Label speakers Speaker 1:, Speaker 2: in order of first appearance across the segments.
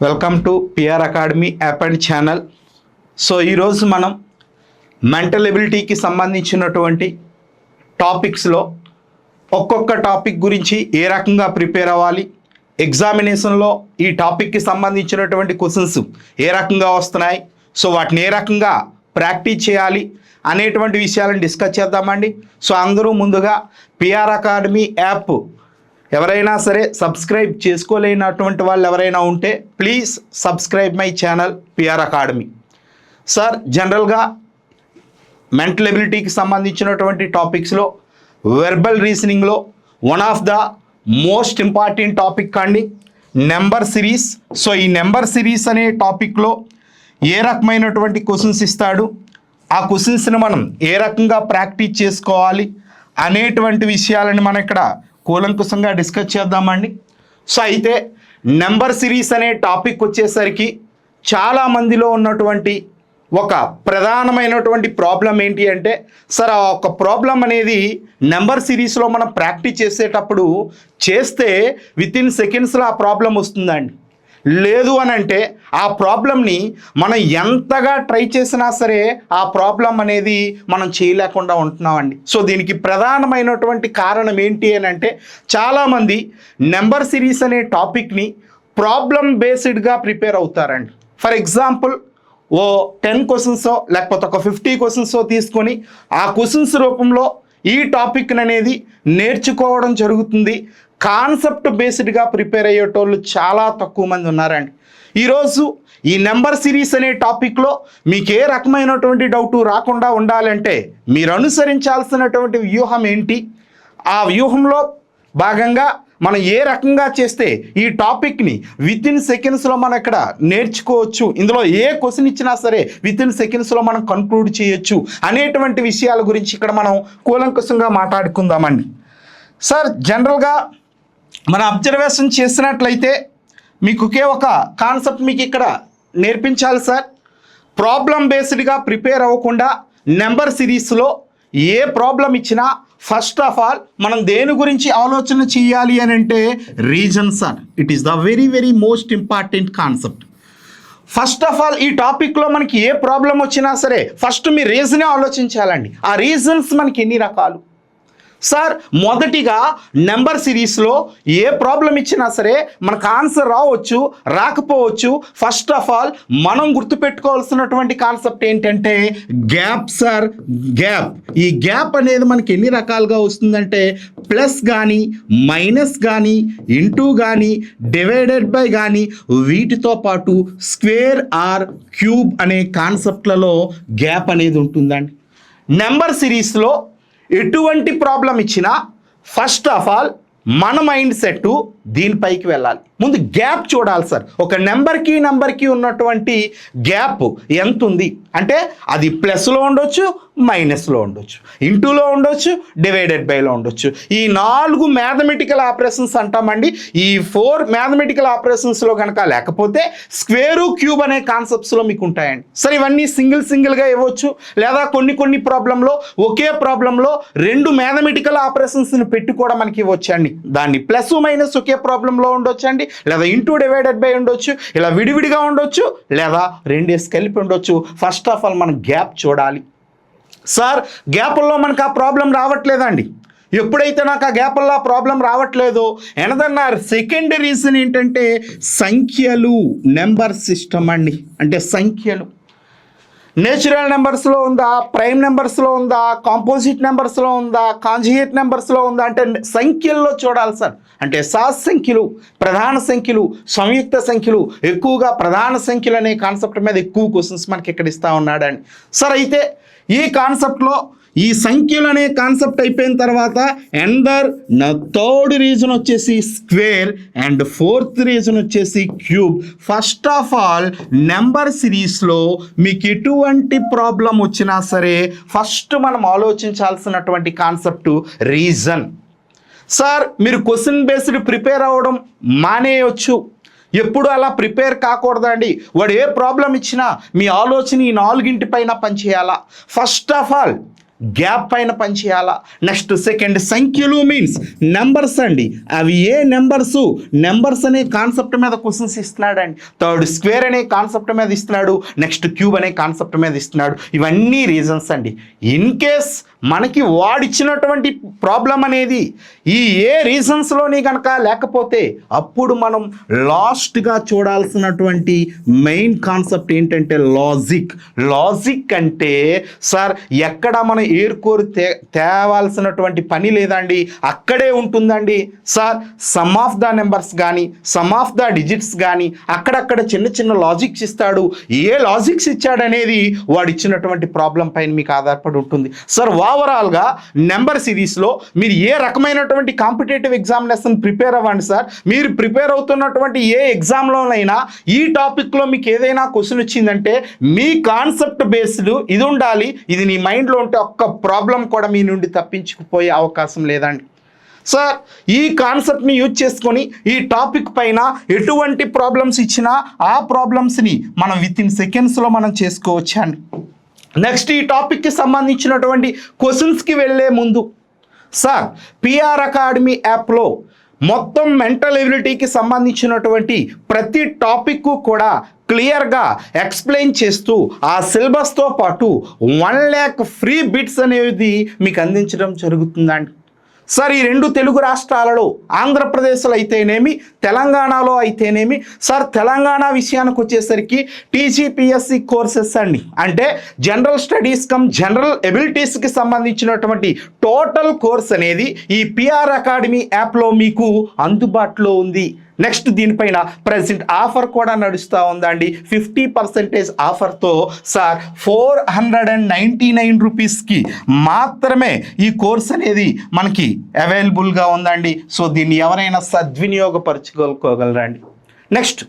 Speaker 1: Welcome to PR academy app and channel. So ఈరోజు మనం mental ఎబిలిటీకి సంబంధించినటువంటి టాపిక్స్లో ఒక్కొక్క టాపిక్ గురించి ఏ రకంగా ప్రిపేర్ అవ్వాలి, ఎగ్జామినేషన్లో ఈ టాపిక్కి సంబంధించినటువంటి క్వశ్చన్స్ ఏ రకంగా వస్తున్నాయి, సో వాటిని ఏ రకంగా ప్రాక్టీస్ చేయాలి అనేటువంటి విషయాలను డిస్కస్ చేద్దామండి. సో అందరూ ముందుగా పిఆర్ అకాడమీ యాప్ ఎవరైనా సరే సబ్స్క్రైబ్ చేసుకోలేనటువంటి వాళ్ళు ఎవరైనా ఉంటే please subscribe my channel PR academy. Sir, జనరల్గా మెంటల్ ఎబిలిటీకి సంబంధించినటువంటి టాపిక్స్లో వెర్బల్ రీజనింగ్లో one of the most important topic అండి నెంబర్ సిరీస్. సో ఈ నెంబర్ సిరీస్ అనే టాపిక్లో ఏ రకమైనటువంటి క్వశ్చన్స్ ఇస్తాడు, ఆ క్వశ్చన్స్ని మనం ఏ రకంగా ప్రాక్టీస్ చేసుకోవాలి అనేటువంటి విషయాలను మనం ఇక్కడ కూలంకుషంగా డిస్కస్ చేద్దామండి. సో అయితే నెంబర్ సిరీస్ అనే టాపిక్ వచ్చేసరికి చాలామందిలో ఉన్నటువంటి ఒక ప్రధానమైనటువంటి ప్రాబ్లం ఏంటి అంటే, సార్ ఆ ఒక ప్రాబ్లం అనేది నెంబర్ సిరీస్లో మనం ప్రాక్టీస్ చేసేటప్పుడు చేస్తే వితిన్ సెకండ్స్లో ఆ ప్రాబ్లం వస్తుందండి. లేదు అని అంటే ఆ ప్రాబ్లమ్ని మనం ఎంతగా ట్రై చేసినా సరే ఆ ప్రాబ్లం అనేది మనం చేయలేకుండా ఉంటున్నామండి. సో దీనికి ప్రధానమైనటువంటి కారణం ఏంటి అని అంటే, చాలామంది నెంబర్ సిరీస్ అనే టాపిక్ని ప్రాబ్లం బేస్డ్గా ప్రిపేర్ అవుతారండి. ఫర్ ఎగ్జాంపుల్ ఓ 10 క్వశ్చన్సో లేకపోతే ఒక 50 క్వశ్చన్సో తీసుకొని ఆ క్వశ్చన్స్ రూపంలో ఈ టాపిక్ అనేది నేర్చుకోవడం జరుగుతుంది. కాన్సెప్ట్ బేస్డ్గా ప్రిపేర్ అయ్యేటోళ్ళు చాలా తక్కువ మంది ఉన్నారండి. ఈరోజు ఈ నెంబర్ సిరీస్ అనే టాపిక్లో మీకు ఏ రకమైనటువంటి డౌటు రాకుండా ఉండాలంటే మీరు అనుసరించాల్సినటువంటి వ్యూహం ఏంటి, ఆ వ్యూహంలో భాగంగా మనం ఏ రకంగా చేస్తే ఈ టాపిక్ని వితిన్ సెకండ్స్లో మనం ఇక్కడ నేర్చుకోవచ్చు, ఇందులో ఏ క్వశ్చన్ ఇచ్చినా సరే వితిన్ సెకండ్స్లో మనం కన్క్లూడ్ చేయొచ్చు అనేటువంటి విషయాల గురించి ఇక్కడ మనం కూలంకుషంగా మాట్లాడుకుందామండి. సార్, జనరల్గా మన అబ్జర్వేషన్ చేసినట్లయితే మీకు ఒకే ఒక కాన్సెప్ట్ మీకు ఇక్కడ నేర్పించాలి సార్. ప్రాబ్లం బేస్డ్గా ప్రిపేర్ అవ్వకుండా నెంబర్ సిరీస్లో ఏ ప్రాబ్లం ఇచ్చినా ఫస్ట్ ఆఫ్ ఆల్ మనం దేని గురించి ఆలోచన చేయాలి అని అంటే reason sir. It is the very very most important concept. First of all ఈ టాపిక్లో మనకి ఏ ప్రాబ్లం వచ్చినా సరే ఫస్ట్ మీ రీజనే ఆలోచించాలండి. ఆ రీజన్స్ మనకి ఎన్ని రకాలు సార్? మొదటిగా నెంబర్ సిరీస్లో ఏ ప్రాబ్లం ఇచ్చినా సరే మనకు ఆన్సర్ రావచ్చు, రాకపోవచ్చు. ఫస్ట్ ఆఫ్ ఆల్ మనం గుర్తుపెట్టుకోవాల్సినటువంటి కాన్సెప్ట్ ఏంటంటే గ్యాప్ సార్. గ్యాప్, ఈ గ్యాప్ అనేది మనకి ఎన్ని రకాలుగా వస్తుందంటే ప్లస్ కానీ, మైనస్ కానీ, ఇంటూ కానీ, డివైడెడ్ బై కానీ, వీటితో పాటు స్క్వేర్ ఆర్ క్యూబ్ అనే కాన్సెప్ట్లలో గ్యాప్ అనేది ఉంటుందండి. నెంబర్ సిరీస్లో ఎటువంటి ప్రాబ్లం ఇచ్చినా ఫస్ట్ ఆఫ్ ఆల్ మన మైండ్ సెట్ దీనిపైకి వెళ్ళాలి. ముందు గ్యాప్ చూడాలి సార్. ఒక నెంబర్కి ఉన్నటువంటి గ్యాప్ ఎంత ఉంది అంటే అది ప్లస్లో ఉండొచ్చు, మైనస్లో ఉండొచ్చు, ఇంటూలో ఉండొచ్చు, డివైడెడ్ బైలో ఉండొచ్చు. ఈ 4 మ్యాథమెటికల్ ఆపరేషన్స్ అంటామండి. ఈ 4 మ్యాథమెటికల్ ఆపరేషన్స్లో కనుక లేకపోతే స్క్వేరు, క్యూబ్ అనే కాన్సెప్ట్స్లో మీకు ఉంటాయండి. సరే, ఇవన్నీ సింగిల్గా ఇవ్వచ్చు, లేదా కొన్ని ప్రాబ్లంలో ఒకే ప్రాబ్లంలో 2 మ్యాథమెటికల్ ఆపరేషన్స్ని పెట్టి కూడా మనకి ఇవ్వచ్చు అండి. దాన్ని ప్లస్ మైనస్ ఒకే ప్రాబ్లంలో ఉండొచ్చు అండి, లేదా ఇంటూ డివైడెడ్ బై ఉండొచ్చు, ఇలా విడివిడిగా ఉండొచ్చు, లేదా 2 కలిపి ఉండొచ్చు. ఫస్ట్ ఆఫ్ ఆల్ మనం గ్యాప్ చూడాలి సార్. గ్యాప్ల్లో మనకు ఆ ప్రాబ్లం రావట్లేదండి. ఎప్పుడైతే నాకు ఆ గ్యాప్ల్లో ప్రాబ్లం రావట్లేదో ఎనదన్నారు సెకండ్ రీజన్ ఏంటంటే సంఖ్యలు. నెంబర్ సిస్టమ్ అండి, అంటే సంఖ్యలు. నేచురల్ నెంబర్స్లో ఉందా, ప్రైమ్ నెంబర్స్లో ఉందా, కాంపోజిట్ నెంబర్స్లో ఉందా, కాంజుగేట్ నెంబర్స్లో ఉందా అంటే సంఖ్యల్లో చూడాలి సార్. అంటే సహజ సంఖ్యలు, ప్రధాన సంఖ్యలు, సంయుక్త సంఖ్యలు, ఎక్కువగా ప్రధాన సంఖ్యలు అనే కాన్సెప్ట్ మీద ఎక్కువ క్వశ్చన్స్ మనకి ఇక్కడ ఇస్తూ ఉన్నాడండి సార్. అయితే ఈ కాన్సెప్ట్లో ఈ సంఖ్యలు అనే కాన్సెప్ట్ అయిపోయిన తర్వాత థర్డ్ రీజన్ వచ్చేసి స్క్వేర్ అండ్ ఫోర్త్ రీజన్ వచ్చేసి cube. First of all number సిరీస్లో మీకు ఎటువంటి ప్రాబ్లం వచ్చినా సరే ఫస్ట్ మనం ఆలోచించాల్సినటువంటి కాన్సెప్ట్ రీజన్ సార్. మీరు క్వశ్చన్ బేస్డ్ ప్రిపేర్ అవ్వడం మానేయొచ్చు, ఎప్పుడు అలా ప్రిపేర్ కాకూడదండి. వాడు ఏ ప్రాబ్లం ఇచ్చినా మీ ఆలోచన ఈ 4 పైన పనిచేయాలా. ఫస్ట్ ఆఫ్ ఆల్ గ్యాప్ పైన పనిచేయాలా. నెక్స్ట్ సెకండ్ సంఖ్యలు మీన్స్ నెంబర్స్ అండి. అవి ఏ నెంబర్స్ అనే కాన్సెప్ట్ మీద క్వశ్చన్స్ ఇస్తున్నాడు అండి. థర్డ్ స్క్వేర్ అనే కాన్సెప్ట్ మీద ఇస్తున్నాడు. నెక్స్ట్ క్యూబ్ అనే కాన్సెప్ట్ మీద ఇస్తున్నాడు. ఇవన్నీ రీజన్స్ అండి. ఇన్ కేస్ మనకి వాడిచ్చినటువంటి ప్రాబ్లం అనేది ఈ ఏ రీజన్స్లోని కనుక లేకపోతే అప్పుడు మనం లాస్ట్గా చూడాల్సినటువంటి మెయిన్ కాన్సెప్ట్ ఏంటంటే లాజిక్ అంటే సార్ ఎక్కడ మనం ఏర్కోరు తేవాల్సినటువంటి పని లేదండి, అక్కడే ఉంటుందండి sir. Some of the numbers కానీ సమ్ ఆఫ్ ద డిజిట్స్ కానీ అక్కడక్కడ చిన్న చిన్న లాజిక్స్ ఇస్తాడు. ఏ లాజిక్స్ ఇచ్చాడనేది వాడు ఇచ్చినటువంటి ప్రాబ్లం పైన మీకు ఆధారపడి ఉంటుంది సార్. ఓవరాల్గా నెంబర్ సిరీస్లో మీరు ఏ రకమైనటువంటి కాంపిటేటివ్ ఎగ్జామినేషన్ ప్రిపేర్ అవ్వండి సార్. మీరు ప్రిపేర్ అవుతున్నటువంటి ఏ ఎగ్జామ్లోనైనా ఈ టాపిక్లో మీకు ఏదైనా క్వశ్చన్ వచ్చిందంటే మీ కాన్సెప్ట్ బేస్డ్ ఇది ఉండాలి. ఇది నీ మైండ్లో ఉంటే ఒక్క ప్రాబ్లం కూడా మీ నుండి తప్పించుకుపోయే అవకాశం లేదండి సార్. ఈ కాన్సెప్ట్ని యూజ్ చేసుకొని ఈ టాపిక్ పైన ఎటువంటి ప్రాబ్లమ్స్ ఇచ్చినా ఆ ప్రాబ్లమ్స్ని మనం వితిన్ సెకండ్స్లో మనం చేసుకోవచ్చు అండి. నెక్స్ట్ ఈ టాపిక్కి సంబంధించినటువంటి క్వశ్చన్స్కి వెళ్ళే ముందు సార్ పిఆర్ అకాడమీ యాప్లో మొత్తం మెంటల్ ఎబిలిటీకి సంబంధించినటువంటి ప్రతి టాపిక్ కూడా క్లియర్గా ఎక్స్ప్లెయిన్ చేస్తూ ఆ సిలబస్తో పాటు 1 lakh ఫ్రీ బిట్స్ అనేది మీకు అందించడం జరుగుతుందండి సార్. ఈ రెండు తెలుగు రాష్ట్రాలలో ఆంధ్రప్రదేశ్లో అయితేనేమి తెలంగాణలో అయితేనేమి సార్. తెలంగాణ విషయానికి వచ్చేసరికి టీజీపీఎస్సి కోర్సెస్ అండి, అంటే జనరల్ స్టడీస్ కమ్ జనరల్ ఎబిలిటీస్కి సంబంధించినటువంటి టోటల్ కోర్స్ అనేది ఈ పిఆర్ అకాడమీ యాప్లో మీకు అందుబాటులో ఉంది. నెక్స్ట్ దీనిపైన ప్రెజెంట్ ఆఫర్ కూడా నడుస్తూ ఉందండి. 50% ఆఫర్తో సార్ 499 రూపీస్కి మాత్రమే ఈ కోర్స్ అనేది మనకి అవైలబుల్గా ఉందండి. సో దీన్ని ఎవరైనా సద్వినియోగపరచుకోగలరండి. నెక్స్ట్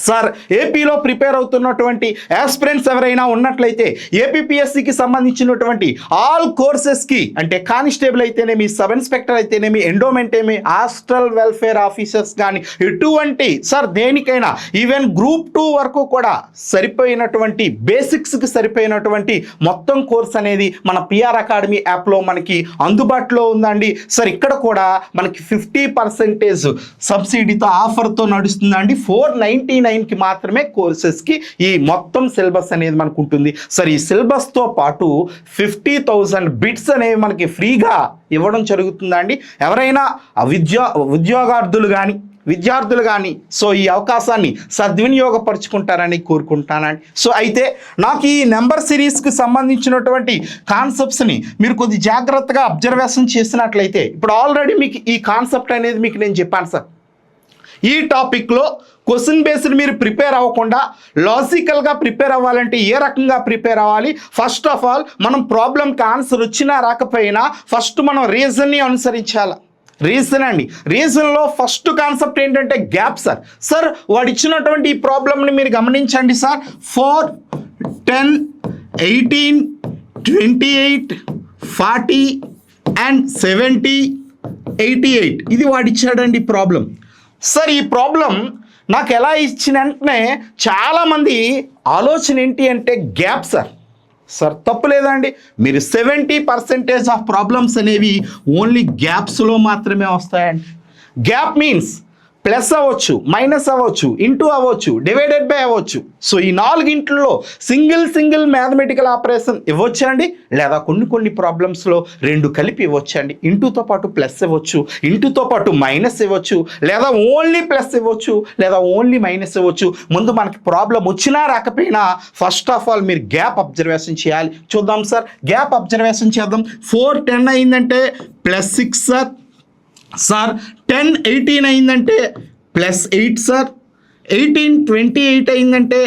Speaker 1: సార్ ఏపీలో ప్రిపేర్ అవుతున్నటువంటి ఆస్పిరెంట్స్ ఎవరైనా ఉన్నట్లయితే ఏపీపీఎస్సికి సంబంధించినటువంటి ఆల్ కోర్సెస్కి, అంటే కానిస్టేబుల్ అయితేనేమి, సబ్ ఇన్స్పెక్టర్ అయితేనేమి, ఎండోమెంట్ ఏమి, హాస్టల్ వెల్ఫేర్ ఆఫీసర్స్ కానీ ఎటువంటి సార్ దేనికైనా ఈవెన్ గ్రూప్ 2 వరకు కూడా సరిపోయినటువంటి బేసిక్స్కి సరిపోయినటువంటి మొత్తం కోర్స్ అనేది మన పిఆర్ అకాడమీ యాప్లో మనకి అందుబాటులో ఉందండి సార్. ఇక్కడ కూడా మనకి 50% సబ్సిడీతో ఆఫర్తో నడుస్తుందండి. 499కి మాత్రమే కోర్సెస్కి ఈ మొత్తం సిలబస్ అనేది మనకు ఉంటుంది సార్. ఈ సిలబస్తో పాటు 50,000 బిట్స్ అనేవి మనకి ఫ్రీగా ఇవ్వడం జరుగుతుందండి. ఎవరైనా విద్యార్థులు కానీ సో ఈ అవకాశాన్ని సద్వినియోగపరుచుకుంటారని కోరుకుంటానండి. సో అయితే నాకు ఈ నెంబర్ సిరీస్కి సంబంధించినటువంటి కాన్సెప్ట్స్ని మీరు కొద్ది జాగ్రత్తగా అబ్జర్వేషన్ చేసినట్లయితే ఇప్పుడు ఆల్రెడీ మీకు ఈ కాన్సెప్ట్ అనేది మీకు నేను చెప్పాను సార్. ఈ టాపిక్లో క్వశ్చన్ బేస్డ్ మీరు ప్రిపేర్ అవ్వకుండా లాజికల్గా ప్రిపేర్ అవ్వాలంటే ఏ రకంగా ప్రిపేర్ అవ్వాలి? ఫస్ట్ ఆఫ్ ఆల్ మనం ప్రాబ్లంకి ఆన్సర్ వచ్చినా రాకపోయినా ఫస్ట్ మనం రీజన్ని అనుసరించాలి. రీజన్లో ఫస్ట్ కాన్సెప్ట్ ఏంటంటే గ్యాప్ సార్. సార్ వాడు ఇచ్చినటువంటి ఈ ప్రాబ్లమ్ని మీరు గమనించండి సార్. 4, 10, 18, 28, 40 and 70, 88 ఇది వాడు ఇచ్చాడండి ప్రాబ్లం సార్. ఈ ప్రాబ్లం నాకు ఎలా ఇచ్చిన వెంటనే చాలామంది ఆలోచన ఏంటి అంటే గ్యాప్ సార్ తప్పు లేదండి. మీరు 70% ఆఫ్ ప్రాబ్లమ్స్ అనేవి ఓన్లీ గ్యాప్స్లో మాత్రమే వస్తాయండి. గ్యాప్ మీన్స్ ప్లస్ అవ్వచ్చు, మైనస్ అవ్వచ్చు, ఇంటూ అవ్వచ్చు, డివైడెడ్ బై అవ్వచ్చు. సో ఈ 4 ఇంట్లో సింగిల్ మ్యాథమెటికల్ ఆపరేషన్ ఇవ్వచ్చండి, లేదా కొన్ని ప్రాబ్లమ్స్లో 2 కలిపి ఇవ్వచ్చండి. ఇంటూతో పాటు ప్లస్ ఇవ్వచ్చు, ఇంటూతో పాటు మైనస్ ఇవ్వచ్చు, లేదా ఓన్లీ ప్లస్ ఇవ్వచ్చు, లేదా ఓన్లీ మైనస్ ఇవ్వచ్చు. ముందు మనకి ప్రాబ్లం వచ్చినా రాకపోయినా ఫస్ట్ ఆఫ్ ఆల్ మీరు గ్యాప్ అబ్జర్వేషన్ చేయాలి. చూద్దాం సార్, గ్యాప్ అబ్జర్వేషన్ చేద్దాం. 4, 10 అయిందంటే +6 సార్. 10, 18 అయిందంటే +8 సార్. 18, 28 అయిందంటే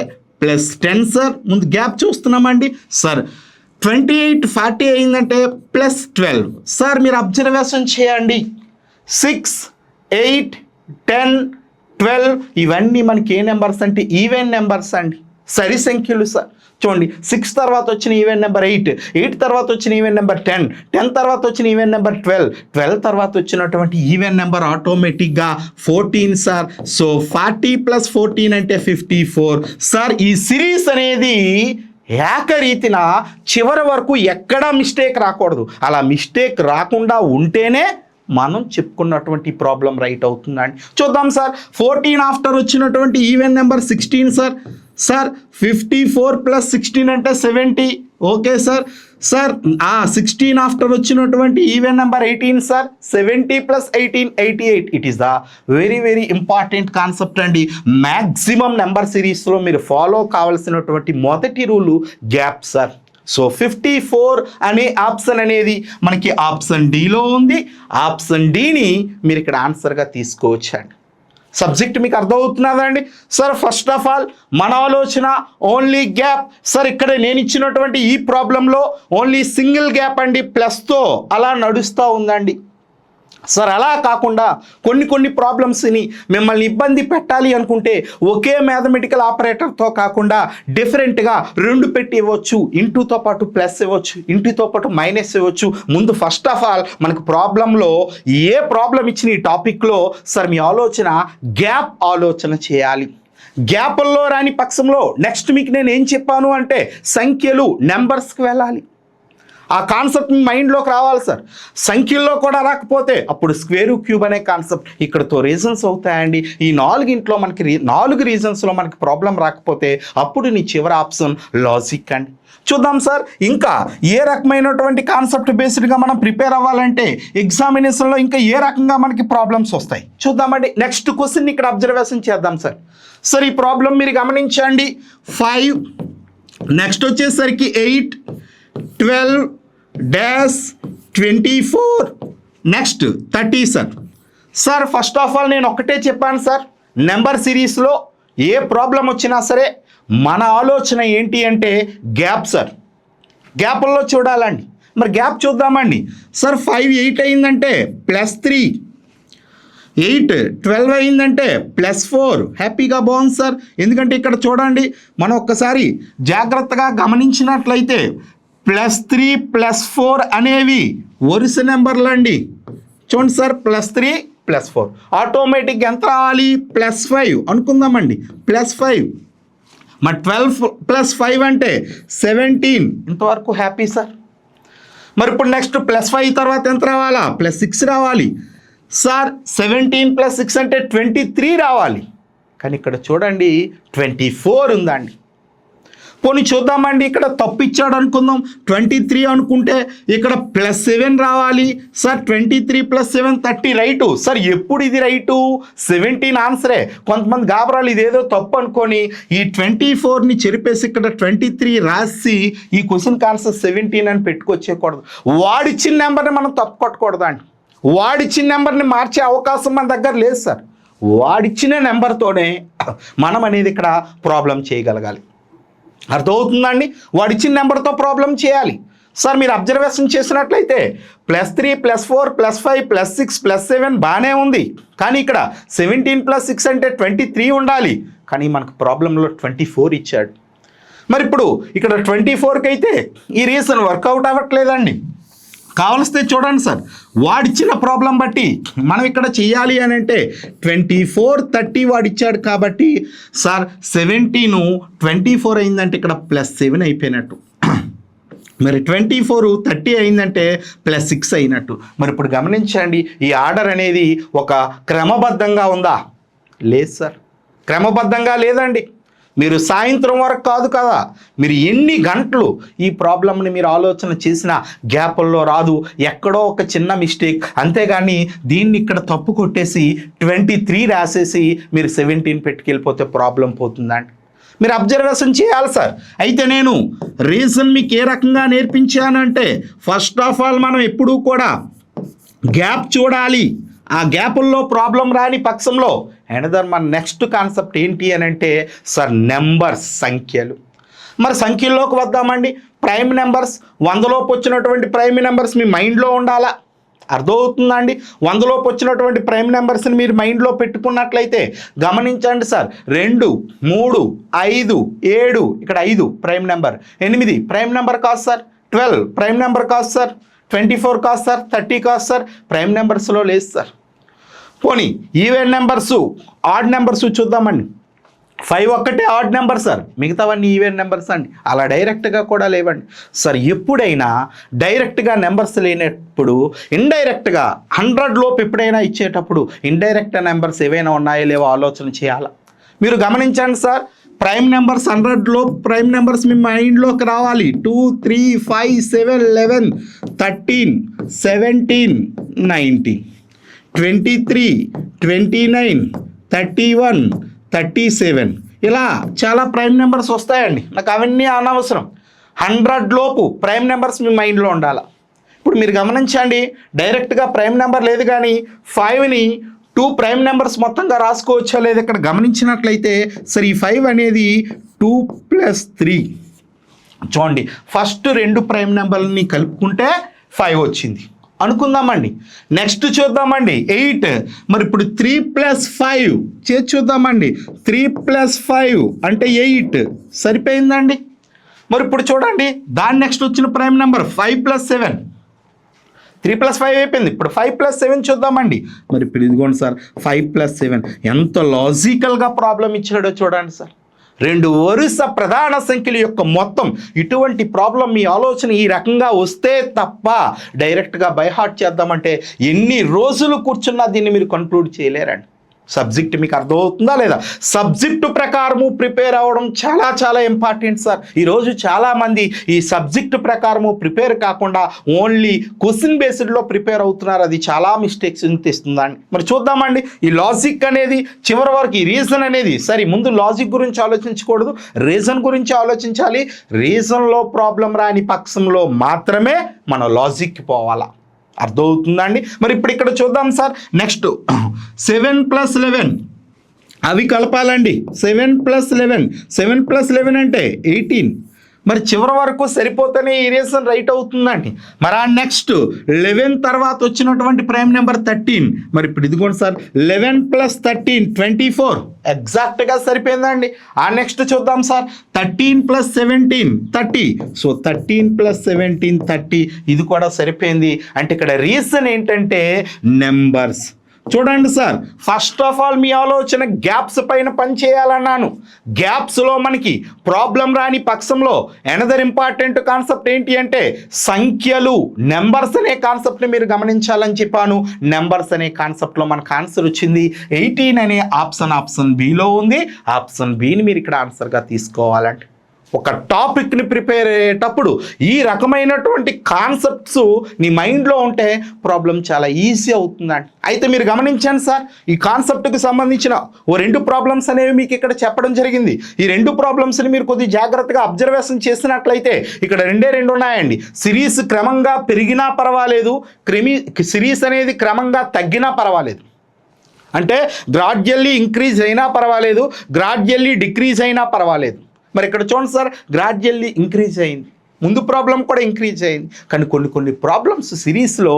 Speaker 1: +10 సార్. ముందు గ్యాప్ చూస్తున్నామండి సార్. 28, 40 అయిందంటే +12 సార్. మీరు అబ్జర్వేషన్ చేయండి. 6, 8, 10, 12 ఇవన్నీ మనకి ఏ నెంబర్స్ అంటే ఈవెన్ నెంబర్స్ అండి, సరి సంఖ్యలు సార్. చూడండి, 6 తర్వాత వచ్చిన ఈవెన్ నెంబర్ 8, 8 తర్వాత వచ్చిన ఈవెన్ నెంబర్ 10, 10 తర్వాత వచ్చిన ఈవెన్ నెంబర్ 12, 12 తర్వాత వచ్చినటువంటి ఈవెన్ నెంబర్ ఆటోమేటిక్గా 14 సార్. సో 40 + 14 అంటే 54 సార్. ఈ సిరీస్ అనేది ఏకరీతిన చివరి వరకు ఎక్కడా మిస్టేక్ రాకూడదు. అలా మిస్టేక్ రాకుండా ఉంటేనే మనం చెప్పుకున్నటువంటి ప్రాబ్లం రైట్ అవుతుందండి. చూద్దాం సార్. 14 ఆఫ్టర్ వచ్చినటువంటి ఈవెన్ నెంబర్ 16 సార్. సార్ 54 + 16 అంటే 70. Okay sir. సార్ 16 ఆఫ్టర్ వచ్చినటువంటి even number 18 sir. 70 + 18 88. It is the very important concept అండి. మ్యాక్సిమం నెంబర్ సిరీస్లో మీరు ఫాలో కావాల్సినటువంటి మొదటి రూలు గ్యాప్ సార్. సో 54 అనే ఆప్షన్ అనేది మనకి ఆప్షన్ డిలో ఉంది. ఆప్షన్ డిని మీరు ఇక్కడ ఆన్సర్గా తీసుకోవచ్చండి. సబ్జెక్ట్ మీకు అర్థమవుతున్నదండి సార్. ఫస్ట్ ఆఫ్ ఆల్ మన ఆలోచన ఓన్లీ గ్యాప్ సార్. ఇక్కడ నేను ఇచ్చినటువంటి ఈ ప్రాబ్లంలో ఓన్లీ సింగిల్ గ్యాప్ అండి, ప్లస్తో అలా నడుస్తూ ఉందండి సార్. అలా కాకుండా కొన్ని ప్రాబ్లమ్స్ని మిమ్మల్ని ఇబ్బంది పెట్టాలి అనుకుంటే ఒకే మ్యాథమెటికల్ ఆపరేటర్తో కాకుండా డిఫరెంట్గా 2 పెట్టి ఇవ్వచ్చు. ఇంటూతో పాటు ప్లస్ ఇవ్వచ్చు, ఇంటూతో పాటు మైనస్ ఇవ్వచ్చు. ముందు ఫస్ట్ ఆఫ్ ఆల్ మనకు ప్రాబ్లంలో ఏ ప్రాబ్లం ఇచ్చిన ఈ టాపిక్లో సార్ మీ ఆలోచన గ్యాప్ ఆలోచన చేయాలి. గ్యాప్ల్లో రాని పక్షంలో నెక్స్ట్ మీకు నేను ఏం చెప్పాను అంటే సంఖ్యలు నెంబర్స్కి వెళ్ళాలి. ఆ కాన్సెప్ట్ మీ మైండ్లోకి రావాలి సార్. సంఖ్యల్లో కూడా రాకపోతే అప్పుడు స్క్వేరు క్యూబ్ అనే కాన్సెప్ట్ ఇక్కడతో రీజన్స్ అవుతాయండి. ఈ 4 మనకి 4 రీజన్స్లో మనకి ప్రాబ్లం రాకపోతే అప్పుడు నీ చివరి ఆప్షన్ లాజిక్ అండి. చూద్దాం సార్. ఇంకా ఏ రకమైనటువంటి కాన్సెప్ట్ బేస్డ్గా మనం ప్రిపేర్ అవ్వాలంటే ఎగ్జామినేషన్లో ఇంకా ఏ రకంగా మనకి ప్రాబ్లమ్స్ వస్తాయి చూద్దామండి. నెక్స్ట్ క్వశ్చన్ ఇక్కడ అబ్జర్వేషన్ చేద్దాం సార్. సార్ ఈ ప్రాబ్లం మీరు గమనించండి. 5 నెక్స్ట్ వచ్చేసరికి 8 12 -24 next 30 sir. Sir first of all నేను ఒకటే చెప్పాను సార్, నెంబర్ సిరీస్లో ఏ ప్రాబ్లం వచ్చినా సరే మన ఆలోచన ఏంటి అంటే గ్యాప్ సార్. గ్యాప్ల్లో చూడాలండి. మరి గ్యాప్ చూద్దామండి సార్. 5 8 అయిందంటే +3, 8 12 అయిందంటే +4. హ్యాపీగా బాగుంది సార్. ఎందుకంటే ఇక్కడ చూడండి, మనం ఒక్కసారి జాగ్రత్తగా గమనించినట్లయితే +3 +4 అనేవి వరుస నెంబర్లు అండి. చూడండి సార్, +3 +4 ఆటోమేటిక్గా ఎంత రావాలి? +5 అనుకుందామండి. +5 మరి 12 + 5 అంటే 17. ఇంతవరకు హ్యాపీ సార్. మరి ఇప్పుడు నెక్స్ట్ +5 తర్వాత ఎంత రావాలా? +6 రావాలి సార్. 17 + 6 అంటే 23 రావాలి. కానీ ఇక్కడ చూడండి 24 ఉందండి. పోనీ చూద్దామండి, ఇక్కడ తప్పు ఇచ్చాడు అనుకుందాం. 23 అనుకుంటే ఇక్కడ +7 రావాలి సార్. 23 + 7 30 right sir. ఎప్పుడు ఇది రైటు? 17 ఆన్సరే. కొంతమంది గాబరాలు ఇదేదో తప్పు అనుకొని ఈ 24ని చెరిపేసి ఇక్కడ 23 రాసి ఈ క్వశ్చన్కి ఆన్సర్ 17 అని పెట్టుకొచ్చేయకూడదు. వాడిచ్చిన నెంబర్ని మనం తప్పు కొట్టకూడదు అండి. వాడిచ్చిన నెంబర్ని మార్చే అవకాశం మన దగ్గర లేదు సార్. వాడిచ్చిన నెంబర్తోనే మనం అనేది ఇక్కడ ప్రాబ్లం చేయగలగాలి. అర్థమవుతుందండి? వాడిచ్చిన నెంబర్తో ప్రాబ్లం చేయాలి సార్. మీరు అబ్జర్వేషన్ చేసినట్లయితే +3 +4 +5 +6 +7 బాగానే ఉంది. కానీ ఇక్కడ 17 + 6 అంటే 23 ఉండాలి. కానీ మనకు ప్రాబ్లంలో 24 ఇచ్చాడు. మరి ఇప్పుడు ఇక్కడ 24కి అయితే ఈ రీజన్ వర్కౌట్ అవ్వట్లేదండి. కావలిస్తే చూడండి సార్, వాడిచ్చిన ప్రాబ్లం బట్టి మనం ఇక్కడ చేయాలి అని అంటే 24 30 వాడిచ్చాడు కాబట్టి సార్ 17 24 అయిందంటే ఇక్కడ +7 అయిపోయినట్టు. మరి 24 30 అయిందంటే +6 అయినట్టు. మరి ఇప్పుడు గమనించండి, ఈ ఆర్డర్ అనేది ఒక క్రమబద్ధంగా ఉందా? లేదు సార్, క్రమబద్ధంగా లేదండి. మీరు సాయంత్రం వరకు కాదు కదా, మీరు ఎన్ని గంటలు ఈ ప్రాబ్లమ్ని మీరు ఆలోచన చేసిన గ్యాప్ల్లో రాదు. ఎక్కడో ఒక చిన్న మిస్టేక్, అంతేగాని దీన్ని ఇక్కడ తప్పు కొట్టేసి 23 రాసేసి మీరు 17 పెట్టుకెళ్ళిపోతే ప్రాబ్లం పోతుందండి. మీరు అబ్జర్వేషన్ చేయాలి సార్. అయితే నేను రీజన్ మీకు ఏ రకంగా నేర్పించానంటే ఫస్ట్ ఆఫ్ ఆల్ మనం ఎప్పుడూ కూడా గ్యాప్ చూడాలి. ఆ గ్యాపుల్లో ప్రాబ్లం రాని పక్షంలో అనదర్ మన నెక్స్ట్ కాన్సెప్ట్ ఏంటి అని అంటే సార్ నెంబర్స్, సంఖ్యలు. మరి సంఖ్యల్లోకి వద్దామండి. ప్రైమ్ నెంబర్స్, 100లోపు వచ్చినటువంటి ప్రైమ్ నెంబర్స్ మీ మైండ్లో ఉండాలా? అర్థమవుతుందండి? 100లోపు వచ్చినటువంటి ప్రైమ్ నెంబర్స్ని మీరు మైండ్లో పెట్టుకున్నట్లయితే గమనించండి సార్. 2 3 5 7 ఇక్కడ 5 ప్రైమ్ నెంబర్, 8 ప్రైమ్ నెంబర్ కాదు సార్, 12 ప్రైమ్ నెంబర్ కాదు సార్, 24 కాదు సార్, 30 కాదు సార్, ప్రైమ్ నెంబర్స్లో లేదు సార్. పోనీ ఈవెన్ నెంబర్సు, ఆడ్ నెంబర్సు చూద్దామండి. 5 ఒక్కటే ఆడ్ నెంబర్ సార్, మిగతావన్నీ ఈవెన్ నెంబర్స్ అండి. అలా డైరెక్ట్గా కూడా లేవండి సార్. ఎప్పుడైనా డైరెక్ట్గా నెంబర్స్ లేనప్పుడు ఇండైరెక్ట్గా 100 లోపు ఎప్పుడైనా ఇచ్చేటప్పుడు ఇండైరెక్ట్ నెంబర్స్ ఏవైనా ఉన్నాయో లేవో ఆలోచన చేయాలా. మీరు గమనించండి సార్, ప్రైమ్ నెంబర్స్ 100 లోపు ప్రైమ్ నెంబర్స్ మీ మైండ్లోకి రావాలి. 2, 3, 5, 7, 11, 13, 17, 19, 23, 29, 31, 37 ఇలా చాలా ప్రైమ్ నెంబర్స్ వస్తాయండి. నాకు అవన్నీ అనవసరం. 100 లోపు ప్రైమ్ నెంబర్స్ మీ మైండ్లో ఉండాలి. ఇప్పుడు మీరు గమనించండి, డైరెక్ట్గా ప్రైమ్ నెంబర్ లేదు కానీ 5ని 2 ప్రైమ్ నెంబర్స్ మొత్తంగా రాసుకోవచ్చా లేదు ఇక్కడ గమనించినట్లయితే సరే ఈ 5 అనేది 2 + 3 చూడండి, ఫస్ట్ 2 ప్రైమ్ నెంబర్ని కలుపుకుంటే 5 వచ్చింది అనుకుందామండి. నెక్స్ట్ చూద్దామండి 8. మరి ఇప్పుడు 3 + 5 చేసి చూద్దామండి. 3 + 5 అంటే 8 సరిపోయిందండి. మరి ఇప్పుడు చూడండి దాని నెక్స్ట్ వచ్చిన ప్రైమ్ నెంబర్ 5 + 7, 3 + 5 అయిపోయింది. ఇప్పుడు 5 + 7 చూద్దామండి. మరి ఇప్పుడు ఇదిగోండి సార్ 5 + 7 ఎంత లాజికల్గా ప్రాబ్లం ఇచ్చాడో చూడండి సార్. 2 వరుస ప్రధాన సంఖ్యల యొక్క మొత్తం. ఇటువంటి ప్రాబ్లం మీ ఆలోచన ఈ రకంగా వస్తే తప్ప డైరెక్ట్గా బై హార్ట్ చేద్దామంటే ఎన్ని రోజులు కూర్చున్నా దీన్ని మీరు కన్క్లూడ్ చేయలేరండి. సబ్జెక్ట్ మీకు అర్థమవుతుందా లేదా? సబ్జెక్టు ప్రకారము ప్రిపేర్ అవ్వడం చాలా చాలా ఇంపార్టెంట్ సార్. ఈరోజు చాలామంది ఈ సబ్జెక్టు ప్రకారము ప్రిపేర్ కాకుండా ఓన్లీ క్వశ్చన్ బేస్డ్లో ప్రిపేర్ అవుతున్నారు. అది చాలా మిస్టేక్స్ తెస్తుందండి. మరి చూద్దామండి ఈ లాజిక్ అనేది చివరి వరకు, ఈ రీజన్ అనేది సరే ముందు లాజిక్ గురించి ఆలోచించకూడదు, రీజన్ గురించి ఆలోచించాలి. రీజన్లో ప్రాబ్లం రాని పక్షంలో మాత్రమే మనం లాజిక్కి పోవాలా. అర్థమవుతుందండి. మరి ఇప్పుడు ఇక్కడ చూద్దాం సార్. నెక్స్ట్ 7 + 11 అవి కలపాలండి. 7 + 11, 7 + 11 అంటే 18. మరి చివరి వరకు సరిపోతేనే ఈ రీజన్ రైట్ అవుతుందండి. మరి ఆ నెక్స్ట్ 11 తర్వాత వచ్చినటువంటి ప్రైమ్ నెంబర్ 13. మరి ఇప్పుడు ఇదిగోండి సార్ 11 + 13 24 ఎగ్జాక్ట్గా సరిపోయిందండి. ఆ నెక్స్ట్ చూద్దాం సార్ 13 + 17 30. సో 13 + 17 30 ఇది కూడా సరిపోయింది. అంటే ఇక్కడ రీజన్ ఏంటంటే నెంబర్స్. చూడండి సార్, ఫస్ట్ ఆఫ్ ఆల్ మీ ఆలోచన గ్యాప్స్ పైన పని చేయాలన్నాను. గ్యాప్స్లో మనకి ప్రాబ్లం రాని పక్షంలో ఎనదర్ ఇంపార్టెంట్ కాన్సెప్ట్ ఏంటి అంటే సంఖ్యలు, నెంబర్స్ అనే కాన్సెప్ట్ని మీరు గమనించాలని చెప్పాను. నెంబర్స్ అనే కాన్సెప్ట్లో మనకు ఆన్సర్ వచ్చింది 18 అనే ఆప్షన్ బిలో ఉంది. ఆప్షన్ బిని మీరు ఇక్కడ ఆన్సర్గా తీసుకోవాలంటే ఒక టాపిక్ని ప్రిపేర్ అయ్యేటప్పుడు ఈ రకమైనటువంటి కాన్సెప్ట్స్ నీ మైండ్లో ఉంటే ప్రాబ్లం చాలా ఈజీ అవుతుందండి. అయితే మీరు గమనించండి సార్, ఈ కాన్సెప్ట్కి సంబంధించిన ఓ 2 ప్రాబ్లమ్స్ అనేవి మీకు ఇక్కడ చెప్పడం జరిగింది. ఈ 2 ప్రాబ్లమ్స్ని మీరు కొద్దిగా జాగ్రత్తగా అబ్జర్వేషన్ చేసినట్లయితే ఇక్కడ 2 ఉన్నాయండి. సిరీస్ క్రమంగా పెరిగినా పర్వాలేదు, సిరీస్ అనేది క్రమంగా తగ్గినా పర్వాలేదు. అంటే గ్రాడ్యువల్లీ ఇంక్రీజ్ అయినా పర్వాలేదు, గ్రాడ్యువల్లీ డిక్రీజ్ అయినా పర్వాలేదు. మరి ఇక్కడ చూడండి సార్ గ్రాడ్యువల్లీ ఇంక్రీజ్ అయింది, ముందు ప్రాబ్లం కూడా ఇంక్రీజ్ అయింది. కానీ కొన్ని ప్రాబ్లమ్స్ సిరీస్లో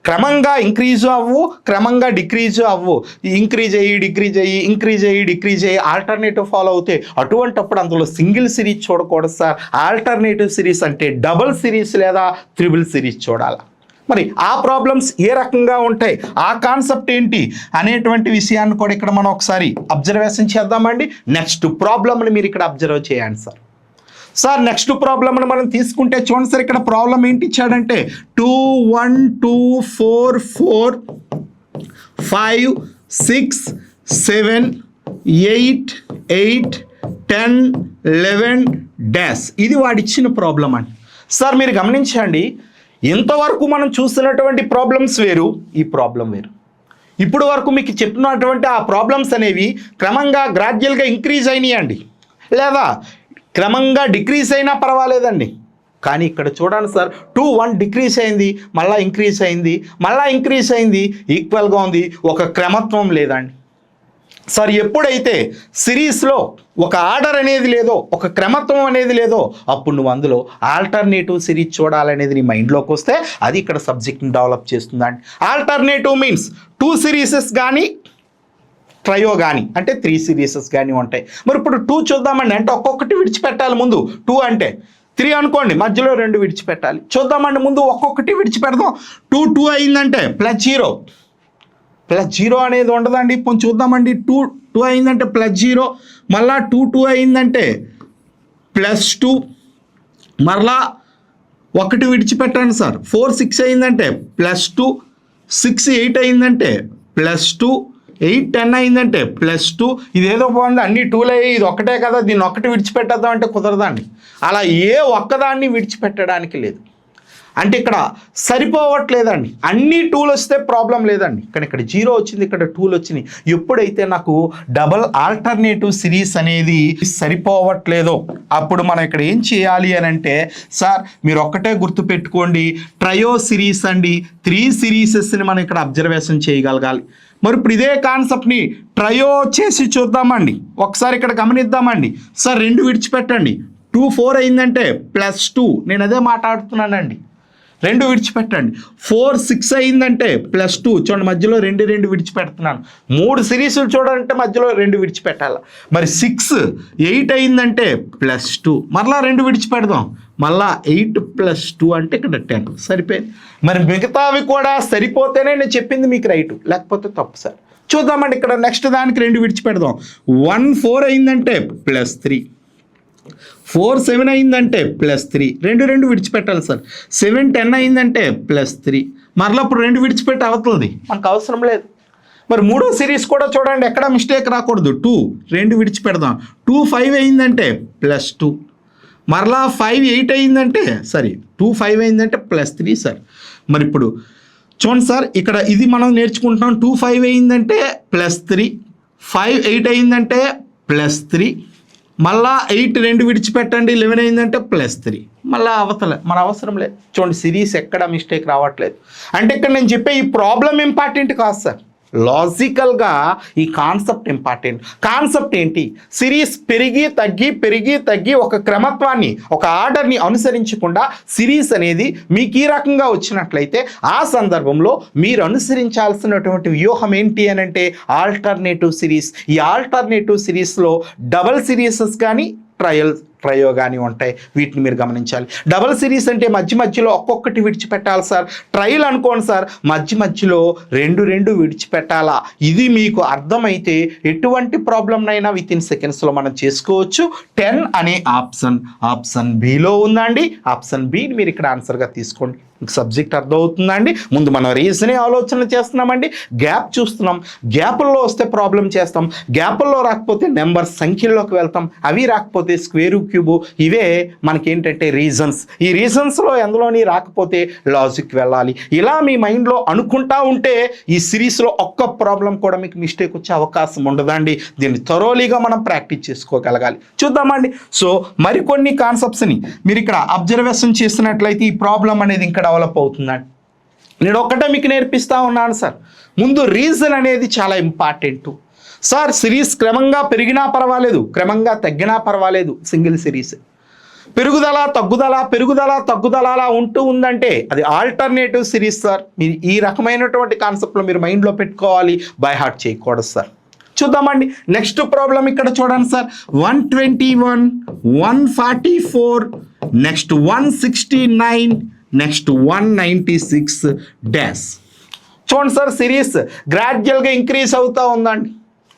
Speaker 1: క్రమంగా ఇంక్రీజ్ అవ్వు, క్రమంగా డిక్రీజ్ అవ్వు. ఇంక్రీజ్ అయ్యి డిక్రీజ్ అయ్యి, ఇంక్రీజ్ అయ్యి డిక్రీజ్ అయ్యి ఆల్టర్నేటివ్ ఫాలో అవుతాయి. అటువంటప్పుడు అందులో సింగిల్ సిరీస్ చూడకూడదు సార్. ఆల్టర్నేటివ్ సిరీస్ అంటే డబుల్ సిరీస్ లేదా త్రిబుల్ సిరీస్ చూడాలి. మరి ఆ ప్రాబ్లమ్స్ ఏ రకంగా ఉంటాయి, ఆ కాన్సెప్ట్ ఏంటి అనేటువంటి విషయాన్ని కూడా ఇక్కడ మనం ఒకసారి అబ్జర్వేషన్ చేద్దామండి. నెక్స్ట్ ప్రాబ్లమ్ని మీరు ఇక్కడ అబ్జర్వ్ చేయండి సార్. నెక్స్ట్ ప్రాబ్లమ్ని మనం తీసుకుంటే చూడండి సార్, ఇక్కడ ప్రాబ్లం ఏంటి ఇచ్చాడంటే 2 1 2 4 4 5 6 7 8 8 10 11 డాష్. ఇది వాడిచ్చిన ప్రాబ్లం అండి. సార్ మీరు గమనించండి, ఇంతవరకు మనం చూస్తున్నటువంటి ప్రాబ్లమ్స్ వేరు, ఈ ప్రాబ్లం వేరు. ఇప్పుడు వరకు మీకు చెప్పినటువంటి ఆ ప్రాబ్లమ్స్ అనేవి క్రమంగా గ్రాడ్యువల్గా ఇంక్రీజ్ అయినాయండి, లేదా క్రమంగా డిక్రీజ్ అయినా పర్వాలేదండి. కానీ ఇక్కడ చూడండి సార్ 2 1 డిక్రీజ్ అయింది, మళ్ళీ ఇంక్రీజ్ అయింది, మళ్ళీ ఇంక్రీజ్ అయింది, ఈక్వల్గా ఉంది, ఒక క్రమత్వం లేదండి. సార్ ఎప్పుడైతే సిరీస్లో ఒక ఆర్డర్ అనేది లేదో, ఒక క్రమత్వం అనేది లేదో, అప్పుడు నువ్వు అందులో ఆల్టర్నేటివ్ సిరీస్ చూడాలనేది నీ మైండ్లోకి వస్తే అది ఇక్కడ సబ్జెక్ట్ని డెవలప్ చేస్తుందండి. ఆల్టర్నేటివ్ మీన్స్ 2 సిరీసెస్ కానీ ట్రయో కానీ అంటే 3 సిరీసెస్ కానీ ఉంటాయి. మరి ఇప్పుడు 2 చూద్దామండి. అంటే ఒక్కొక్కటి విడిచిపెట్టాలి. ముందు 2 అంటే 3 అనుకోండి, మధ్యలో 2 విడిచిపెట్టాలి. చూద్దామండి, ముందు ఒక్కొక్కటి విడిచిపెడదాం. 2 2 అయిందంటే +0, +0 అనేది ఉండదండి. కొంచెం చూద్దామండి. 2 అయిందంటే +0, మళ్ళా 2 అయిందంటే +2, మరలా 1 విడిచిపెట్టండి సార్. 4 6 అయిందంటే +2, 6 8 అయిందంటే +2, 8 10 అయిందంటే +2. ఇదేదో బాగుంది, అన్ని 2లే, ఇది ఒక్కటే కదా, దీన్ని ఒక్కటి విడిచిపెట్టేద్దాం అంటే కుదరదండి. అలా ఏ ఒక్కదాన్ని విడిచిపెట్టడానికి లేదు. అంటే ఇక్కడ సరిపోవట్లేదండి. అన్ని 2లు వస్తే ప్రాబ్లం లేదండి. ఇక్కడ 0 వచ్చింది, ఇక్కడ 2లు వచ్చినాయి. ఎప్పుడైతే నాకు డబల్ ఆల్టర్నేటివ్ సిరీస్ అనేది సరిపోవట్లేదో అప్పుడు మనం ఇక్కడ ఏం చేయాలి అని అంటే, సార్ మీరు ఒక్కటే గుర్తుపెట్టుకోండి, ట్రయో సిరీస్ అండి. 3 సిరీసెస్ని మనం ఇక్కడ అబ్జర్వేషన్ చేయగలగాలి. మరి ఇప్పుడు ఇదే కాన్సెప్ట్ని ట్రయో చేసి చూద్దామండి. ఒకసారి ఇక్కడ గమనిద్దామండి. సార్ 2 విడిచిపెట్టండి. 2 4 అయిందంటే +2, నేను అదే మాట్లాడుతున్నానండి. 2 విడిచిపెట్టండి. 4 6 అయిందంటే +2, చూడండి మధ్యలో 2 విడిచిపెడుతున్నాను. 3 సిరీస్లు చూడాలంటే మధ్యలో 2 విడిచిపెట్టాలి. మరి 6 8 అయిందంటే +2, మరలా 2 విడిచిపెడదాం, మళ్ళా 8 + 2 అంటే ఇక్కడ 10 సరిపోయింది. మరి మిగతావి కూడా సరిపోతేనే నేను చెప్పింది మీకు రైట్, లేకపోతే తప్పు సార్. చూద్దామండి. ఇక్కడ నెక్స్ట్ దానికి 2 విడిచిపెడదాం. 1 4 అయిందంటే +3, 4 7 అయిందంటే +3, 2 విడిచిపెట్టాలి సార్. 7 10 అయిందంటే +3, మరలా ఇప్పుడు 2 విడిచిపెట్టి అవుతుంది, మనకు అవసరం లేదు. మరి 3వ సిరీస్ కూడా చూడండి, ఎక్కడ మిస్టేక్ రాకూడదు. 2 విడిచిపెడదాం. 2 5 అయిందంటే +2, మరలా 5 8 అయిందంటే 2 5 అయిందంటే +3 సార్. మరి ఇప్పుడు చూడండి సార్, ఇక్కడ ఇది మనం నేర్చుకుంటున్నాం. 2 5 అయిందంటే +3, 5 8 అయిందంటే +3, మళ్ళా 8 2 విడిచిపెట్టండి, 11 అయిందంటే +3, మళ్ళీ అవతల మన అవసరం లేదు. చూడండి సిరీస్ ఎక్కడ మిస్టేక్ రావట్లేదు. అంటే ఇక్కడ నేను చెప్పే ఈ ప్రాబ్లం ఇంపార్టెంట్ కాదు సార్, లాజికల్గా ఈ కాన్సెప్ట్ ఇంపార్టెంట్. కాన్సెప్ట్ ఏంటి? సిరీస్ పెరిగి తగ్గి ఒక క్రమత్వాన్ని, ఒక ఆర్డర్ని అనుసరించకుండా సిరీస్ అనేది మీకు ఈ రకంగా వచ్చినట్లయితే ఆ సందర్భంలో మీరు అనుసరించాల్సినటువంటి వ్యూహం ఏంటి అని అంటే ఆల్టర్నేటివ్ సిరీస్. ఈ ఆల్టర్నేటివ్ సిరీస్లో డబల్ సిరీసెస్ కానీ ట్రయో కానీ ఉంటాయి, వీటిని మీరు గమనించాలి. డబల్ సిరీస్ అంటే మధ్యలో ఒక్కొక్కటి విడిచిపెట్టాలి సార్. ట్రయల్ అనుకోండి సార్, మధ్యలో 2 విడిచిపెట్టాలా. ఇది మీకు అర్థమైతే ఎటువంటి ప్రాబ్లంనైనా విత్ ఇన్ సెకండ్స్లో మనం చేసుకోవచ్చు. 10 అనే ఆప్షన్ బిలో ఉందండి. ఆప్షన్ బిని మీరు ఇక్కడ ఆన్సర్గా తీసుకోండి. సబ్జెక్ట్ అర్థమవుతుందండి. ముందు మనం రీజనే ఆలోచన చేస్తున్నామండి, గ్యాప్ చూస్తున్నాం. గ్యాపుల్లో వస్తే ప్రాబ్లం చేస్తాం, గ్యాపుల్లో రాకపోతే నెంబర్ సంఖ్యల్లోకి వెళ్తాం, అవి రాకపోతే స్క్వేరు క్యూబు. ఇవే మనకేంటంటే రీజన్స్. ఈ రీజన్స్లో ఎందులోని రాకపోతే లాజిక్ వెళ్ళాలి. ఇలా మీ మైండ్లో అనుకుంటా ఉంటే ఈ సిరీస్లో ఒక్క ప్రాబ్లం కూడా మీకు మిస్టేక్ వచ్చే అవకాశం ఉండదండి. దీన్ని థరోలీగా మనం ప్రాక్టీస్ చేసుకోగలగాలి. చూద్దామండి. సో మరికొన్ని కాన్సెప్ట్స్ని మీరు ఇక్కడ అబ్జర్వేషన్ చేసినట్లయితే ఈ ప్రాబ్లం అనేది ఇంకా డెవలప్ అవుతుందండి. నేను ఒక్కటే మీకు నేర్పిస్తూ ఉన్నాను సార్. ముందు రీజన్ అనేది చాలా ఇంపార్టెంట్ సార్. సిరీస్ క్రమంగా పెరిగినా పర్వాలేదు, క్రమంగా తగ్గినా పర్వాలేదు, సింగిల్ సిరీస్ పెరుగుదల తగ్గుదల అలా ఉంటూ ఉందంటే అది ఆల్టర్నేటివ్ సిరీస్ సార్. మీరు ఈ రకమైనటువంటి కాన్సెప్ట్లో మీరు మైండ్లో పెట్టుకోవాలి, బై హార్ట్ చేయకూడదు సార్. చూద్దామండి. నెక్స్ట్ ప్రాబ్లం ఇక్కడ చూడండి సార్. 121, 144, next 169, next 196 dash. చూడండి సార్, సిరీస్ గ్రాడ్యువల్గా ఇంక్రీజ్ అవుతూ ఉందండి.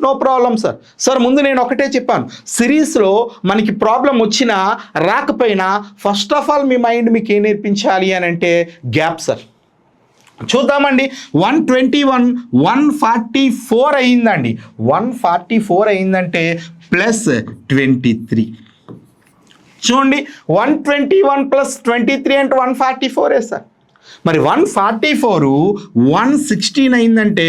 Speaker 1: No problem sir. సార్ ముందు నేను ఒకటే చెప్పాను, సిరీస్లో మనకి ప్రాబ్లం వచ్చినా రాకపోయినా first of all me mind మీకు ఏం నేర్పించాలి అని అంటే గ్యాప్ సార్. చూద్దామండి. 121, 144 అయిందండి. 144 అయిందంటే +23. చూడండి 121 + 23 అంటే 144 సార్. మరి 144 116 అయిందంటే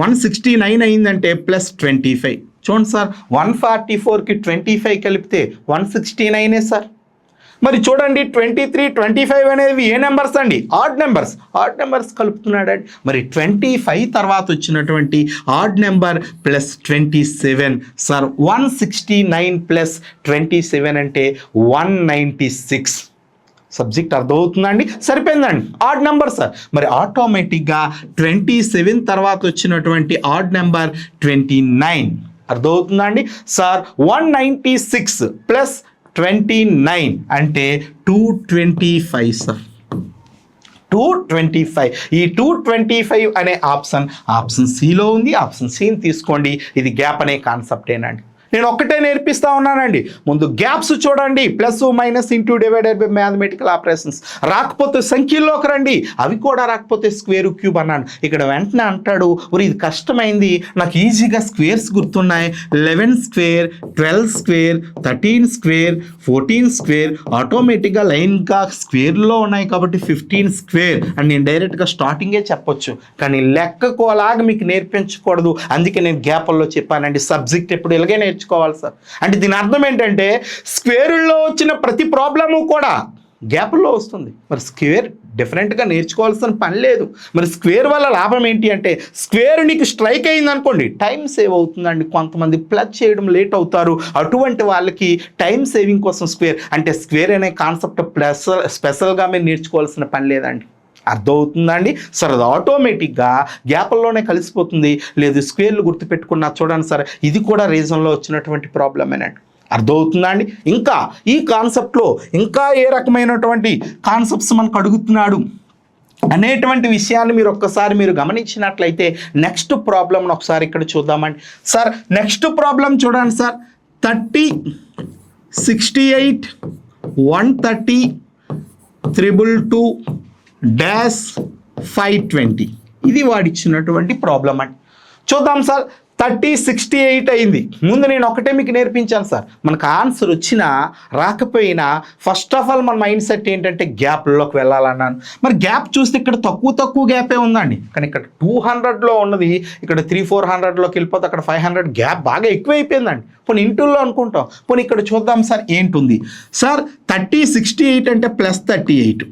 Speaker 1: 169 అయిందంటే +25. చూడండి సార్, 144కి 25 కలిపితే 169 సార్. మరి చూడండి 23, 25 అనేవి ఏ నెంబర్స్ అండి? ఆడ్ నెంబర్స్ కలుపుతున్నాడండి. మరి 25 తర్వాత వచ్చినటువంటి ఆడ్ నెంబర్ +27 సార్. 169 + 27 అంటే 196. సబ్జెక్ట్ అర్థమవుతుందండి, సరిపోయిందండి. Odd number sir. మరి ఆటోమేటిక్గా 27 తర్వాత వచ్చినటువంటి ఆడ్ నెంబర్ 29. అర్థమవుతుందండి సార్. 196 + 29 అంటే 225 సార్. 225. ఈ 225 అనే ఆప్షన్ సిలో ఉంది. ఆప్షన్ సిని తీసుకోండి. ఇది గ్యాప్ అనే కాన్సెప్టేనండి. నేను ఒక్కటే నేర్పిస్తా ఉన్నానండి. ముందు గ్యాప్స్ చూడండి, plus minus into divided by mathematical operations. రాకపోతే సంఖ్యల్లోకి రండి, అవి కూడా రాకపోతే స్క్వేర్ క్యూబ్ అన్నాను. ఇక్కడ వెంటనే అంటాడు, ఇది కష్టమైంది, నాకు ఈజీగా స్క్వేర్స్ గుర్తున్నాయి. 11 స్క్వేర్, 12 స్క్వేర్, 13 స్క్వేర్, 14 స్క్వేర్, ఆటోమేటిక్గా లైన్గా స్క్వేర్లో ఉన్నాయి కాబట్టి 15 స్క్వేర్ అని నేను డైరెక్ట్గా స్టార్టింగే చెప్పొచ్చు. కానీ లెక్కకు అలాగా మీకు నేర్పించకూడదు. అందుకే నేను గ్యాప్ల్లో చెప్పానండి. సబ్జెక్ట్ ఎప్పుడు ఇలాగే నేర్చుకోవాలి సార్. అంటే దీని అర్థం ఏంటంటే స్క్వేర్లో వచ్చిన ప్రతి ప్రాబ్లము కూడా గ్యాప్లో వస్తుంది. మరి స్క్వేర్ డిఫరెంట్గా నేర్చుకోవాల్సిన పని లేదు. మరి స్క్వేర్ వల్ల లాభం ఏంటి అంటే, స్క్వేర్ నీకు స్ట్రైక్ అయింది అనుకోండి, టైం సేవ్ అవుతుందండి. కొంతమంది ప్లస్ చేయడం లేట్ అవుతారు, అటువంటి వాళ్ళకి టైం సేవింగ్ కోసం స్క్వేర్ అనే కాన్సెప్ట్ స్పెషల్గా మీరు నేర్చుకోవాల్సిన పని లేదండి. అర్థమవుతుందండి సార్? అది ఆటోమేటిక్గా గ్యాప్ల్లోనే కలిసిపోతుంది. లేదు స్క్వేర్లు గుర్తుపెట్టుకున్నా చూడండి సార్, ఇది కూడా రీజన్లో వచ్చినటువంటి ప్రాబ్లమేనండి. అర్థమవుతుందా అండి? ఇంకా ఈ కాన్సెప్ట్లో ఇంకా ఏ రకమైనటువంటి కాన్సెప్ట్స్ మనకు అడుగుతున్నాడు అనేటువంటి విషయాన్ని మీరు గమనించినట్లయితే నెక్స్ట్ ప్రాబ్లమ్ని ఒకసారి ఇక్కడ చూద్దామండి. సార్ నెక్స్ట్ ప్రాబ్లం చూడండి సార్. 30, 68, 130, 222 -520. ఇది వాడిచ్చినటువంటి ప్రాబ్లం అండి. చూద్దాం సార్. 30, 68 అయింది. ముందు నేను ఒకటే మీకు నేర్పించాను సార్, మనకు ఆన్సర్ వచ్చినా రాకపోయినా ఫస్ట్ ఆఫ్ ఆల్ మన మైండ్ సెట్ ఏంటంటే గ్యాప్లోకి వెళ్ళాలన్నాను. మరి గ్యాప్ చూస్తే ఇక్కడ తక్కువ గ్యాపే ఉందండి. కానీ ఇక్కడ 200లో ఉన్నది ఇక్కడ 300-400లోకి వెళ్ళిపోతే అక్కడ 500 గ్యాప్ బాగా ఎక్కువైపోయిందండి. పోనీ ఇంటూల్లో అనుకుంటాం. పోనీ ఇక్కడ చూద్దాం సార్ ఏంటుంది సార్. 30, 68 అంటే +38.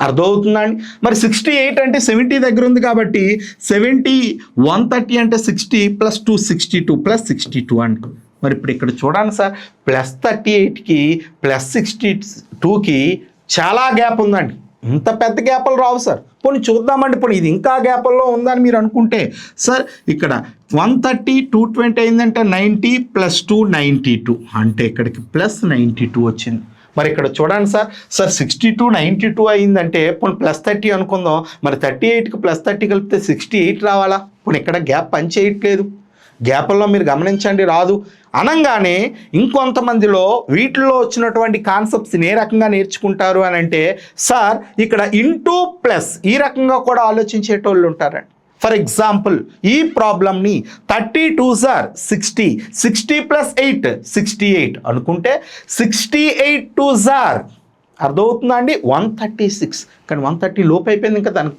Speaker 1: అర్థమవుతుందండి? మరి 68 అంటే 70 దగ్గర ఉంది కాబట్టి 70, 130 అంటే 60 + 2 62 +62 అండి. మరి ఇప్పుడు ఇక్కడ చూడండి సార్, +38కి +62కి చాలా గ్యాప్ ఉందండి. ఇంత పెద్ద గ్యాప్లు రావు సార్. పోనీ చూద్దామండి. పోనీ ఇది ఇంకా గ్యాప్ల్లో ఉందని మీరు అనుకుంటే సార్, ఇక్కడ 130, 220 అయిందంటే 90 + 2 92 అంటే ఇక్కడికి +92 వచ్చింది. మరి ఇక్కడ చూడండి సార్, 62, 92 అయిందంటే పోనీ +30 అనుకుందాం. మరి 38కి +30 కలిపితే 68 రావాలా? పోనీ ఇక్కడ గ్యాప్ పని చేయట్లేదు. గ్యాప్ల్లో మీరు గమనించండి, రాదు. అనగానే ఇంకొంతమందిలో వీటిల్లో వచ్చినటువంటి కాన్సెప్ట్స్ ఏ రకంగా నేర్చుకుంటారు అని అంటే, సార్ ఇక్కడ ఇంటూ ప్లస్ ఈ రకంగా కూడా ఆలోచించేటోళ్ళు ఉంటారండి. ఫర్ ఎగ్జాంపుల్ ఈ ప్రాబ్లమ్ని 32 సార్ 60, 60 + 8 68 అనుకుంటే 68 2 సార్ అర్థమవుతుందా అండి 136. కానీ 130 లోపు అయిపోయింది, ఇంకా దానికి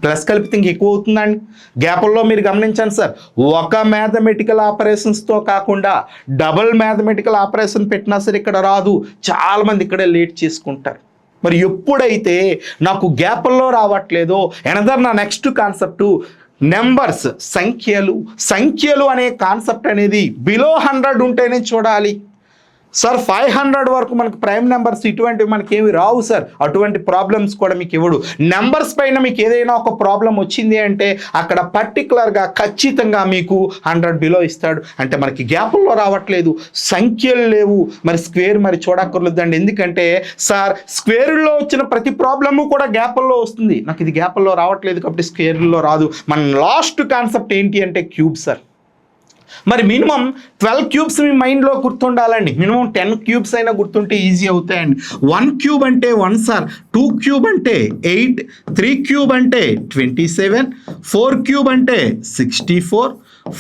Speaker 1: ప్లస్ కలిపితే ఇంక ఎక్కువ అవుతుందండి. గ్యాప్ల్లో మీరు గమనించండి సార్, ఒక మ్యాథమెటికల్ ఆపరేషన్స్తో కాకుండా డబుల్ మ్యాథమెటికల్ ఆపరేషన్ పెట్టినా సరే ఇక్కడ రాదు. చాలామంది ఇక్కడే లేట్ చేసుకుంటారు. మరి ఎప్పుడైతే నాకు గ్యాప్ల్లో రావట్లేదో ఎనదర్ నా నెక్స్ట్ కాన్సెప్ట్ నెంబర్స్, సంఖ్యలు అనే కాన్సెప్ట్ అనేది బిలో 100 ఉంటేనే చూడాలి సార్. 500 వరకు మనకు ప్రైమ్ నెంబర్స్ ఇటువంటివి మనకి ఏమి రావు సార్. అటువంటి ప్రాబ్లమ్స్ కూడా మీకు ఇవ్వడు. నెంబర్స్ పైన మీకు ఏదైనా ఒక ప్రాబ్లం వచ్చింది అంటే అక్కడ పర్టికులర్గా ఖచ్చితంగా మీకు 100 బిలో ఇస్తాడు. అంటే మనకి గ్యాప్ల్లో రావట్లేదు, సంఖ్యలు లేవు. మరి స్క్వేర్ మరి చూడక్కర్లేదండి. ఎందుకంటే సార్ స్క్వేర్లో వచ్చిన ప్రతి ప్రాబ్లము కూడా గ్యాప్ల్లో వస్తుంది. నాకు ఇది గ్యాప్ల్లో రావట్లేదు కాబట్టి స్క్వేర్లో రాదు. మన లాస్ట్ కాన్సెప్ట్ ఏంటి అంటే క్యూబ్ సార్. మరి మినిమం 12 క్యూబ్స్ మీ మైండ్లో గుర్తుండాలండి. మినిమం 10 క్యూబ్స్ అయినా గుర్తుంటే ఈజీ అవుతాయండి. 1 క్యూబ్ అంటే 1 సార్, 2 క్యూబ్ అంటే 8, 3 క్యూబ్ అంటే 27, 4 క్యూబ్ అంటే 64,